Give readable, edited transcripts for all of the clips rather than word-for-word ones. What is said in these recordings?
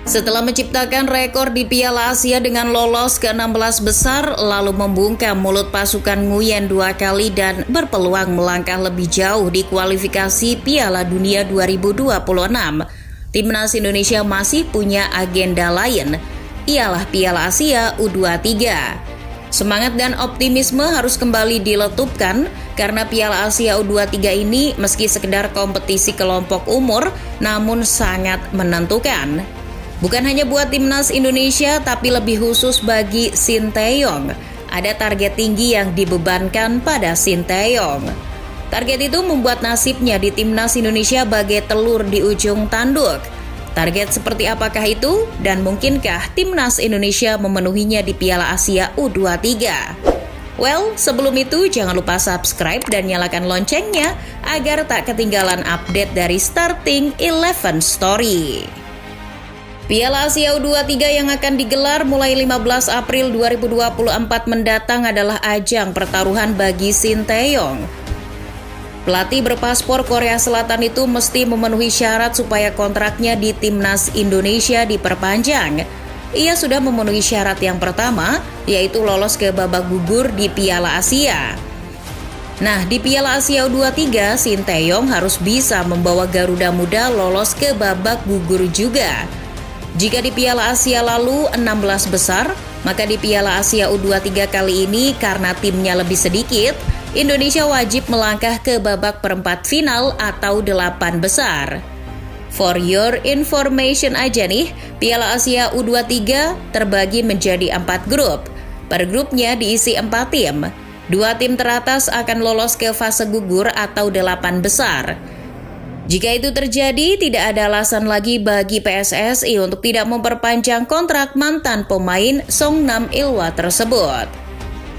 Setelah menciptakan rekor di Piala Asia dengan lolos ke 16 besar, lalu membungkam mulut pasukan Nguyen 2 kali dan berpeluang melangkah lebih jauh di kualifikasi Piala Dunia 2026, Timnas Indonesia masih punya agenda lain, ialah Piala Asia U23. Semangat dan optimisme harus kembali diletupkan karena Piala Asia U23 ini meski sekedar kompetisi kelompok umur, namun sangat menentukan. Bukan hanya buat Timnas Indonesia, tapi lebih khusus bagi Sinteyong. Ada target tinggi yang dibebankan pada Sinteyong. Target itu membuat nasibnya di Timnas Indonesia bagai telur di ujung tanduk. Target seperti apakah itu? Dan mungkinkah Timnas Indonesia memenuhinya di Piala Asia U23? Well, sebelum itu jangan lupa subscribe dan nyalakan loncengnya agar tak ketinggalan update dari Starting 11 Story. Piala Asia U23 yang akan digelar mulai 15 April 2024 mendatang adalah ajang pertaruhan bagi Sinteyong. Pelatih berpaspor Korea Selatan itu mesti memenuhi syarat supaya kontraknya di Timnas Indonesia diperpanjang. Ia sudah memenuhi syarat yang pertama, yaitu lolos ke babak gugur di Piala Asia. Nah, di Piala Asia U23, Sinteyong harus bisa membawa Garuda Muda lolos ke babak gugur juga. Jika di Piala Asia lalu 16 besar, maka di Piala Asia U23 kali ini karena timnya lebih sedikit, Indonesia wajib melangkah ke babak perempat final atau 8 besar. For your information aja nih, Piala Asia U23 terbagi menjadi 4 grup. Per grupnya diisi 4 tim. 2 tim teratas akan lolos ke fase gugur atau 8 besar. Jika itu terjadi, tidak ada alasan lagi bagi PSSI untuk tidak memperpanjang kontrak mantan pemain Songnam Ilhwa tersebut.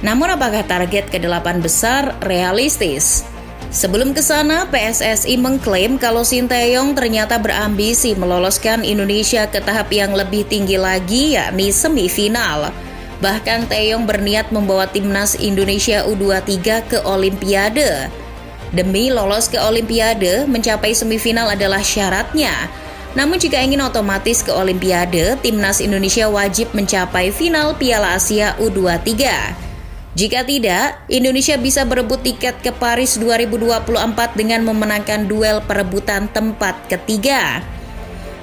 Namun apakah target ke-8 besar realistis? Sebelum ke sana, PSSI mengklaim kalau Sinteyong ternyata berambisi meloloskan Indonesia ke tahap yang lebih tinggi lagi, yakni semifinal. Bahkan Taeyong berniat membawa Timnas Indonesia U23 ke Olimpiade. Demi lolos ke Olimpiade, mencapai semifinal adalah syaratnya. Namun jika ingin otomatis ke Olimpiade, Timnas Indonesia wajib mencapai final Piala Asia U23. Jika tidak, Indonesia bisa berebut tiket ke Paris 2024 dengan memenangkan duel perebutan tempat ketiga.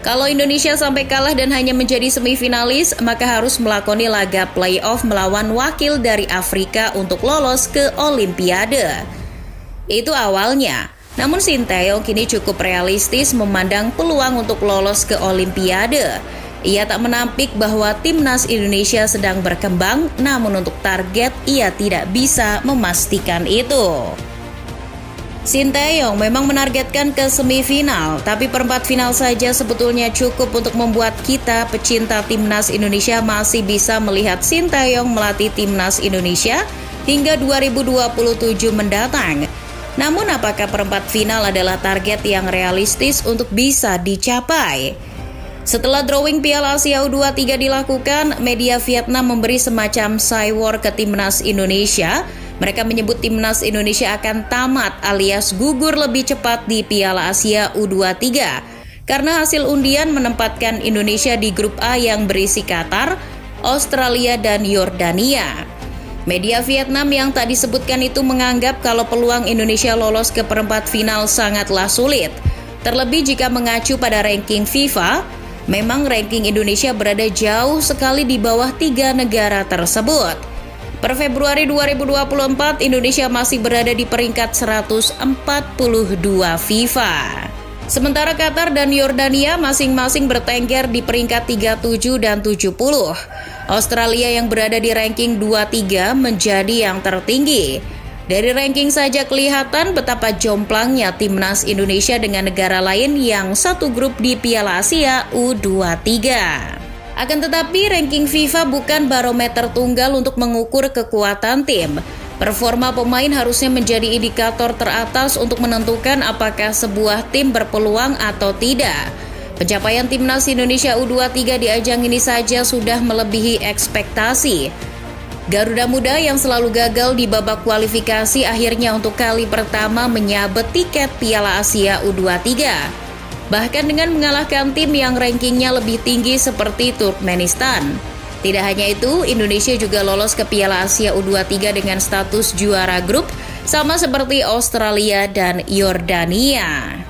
Kalau Indonesia sampai kalah dan hanya menjadi semifinalis, maka harus melakoni laga playoff melawan wakil dari Afrika untuk lolos ke Olimpiade. Itu awalnya, namun Sinteyong kini cukup realistis memandang peluang untuk lolos ke Olimpiade. Ia tak menampik bahwa Timnas Indonesia sedang berkembang, namun untuk target ia tidak bisa memastikan itu. Sinteyong memang menargetkan ke semifinal, tapi perempat final saja sebetulnya cukup untuk membuat kita pecinta Timnas Indonesia masih bisa melihat Sinteyong melatih Timnas Indonesia hingga 2027 mendatang. Namun apakah perempat final adalah target yang realistis untuk bisa dicapai? Setelah drawing Piala Asia U23 dilakukan, media Vietnam memberi semacam cywar ke Timnas Indonesia. Mereka menyebut Timnas Indonesia akan tamat alias gugur lebih cepat di Piala Asia U23 karena hasil undian menempatkan Indonesia di grup A yang berisi Qatar, Australia, dan Yordania. Media Vietnam yang tak disebutkan itu menganggap kalau peluang Indonesia lolos ke perempat final sangatlah sulit. Terlebih jika mengacu pada ranking FIFA, memang ranking Indonesia berada jauh sekali di bawah 3 negara tersebut. Per Februari 2024, Indonesia masih berada di peringkat 142 FIFA. Sementara Qatar dan Yordania masing-masing bertengger di peringkat 37 dan 70. Australia yang berada di ranking 23 menjadi yang tertinggi. Dari ranking saja kelihatan betapa jomplangnya Timnas Indonesia dengan negara lain yang satu grup di Piala Asia U23. Akan tetapi ranking FIFA bukan barometer tunggal untuk mengukur kekuatan tim. Performa pemain harusnya menjadi indikator teratas untuk menentukan apakah sebuah tim berpeluang atau tidak. Pencapaian Timnas Indonesia U23 di ajang ini saja sudah melebihi ekspektasi. Garuda Muda yang selalu gagal di babak kualifikasi akhirnya untuk kali pertama menyabet tiket Piala Asia U23. bahkan dengan mengalahkan tim yang rankingnya lebih tinggi seperti Turkmenistan. Tidak hanya itu, Indonesia juga lolos ke Piala Asia U23 dengan status juara grup, sama seperti Australia dan Yordania.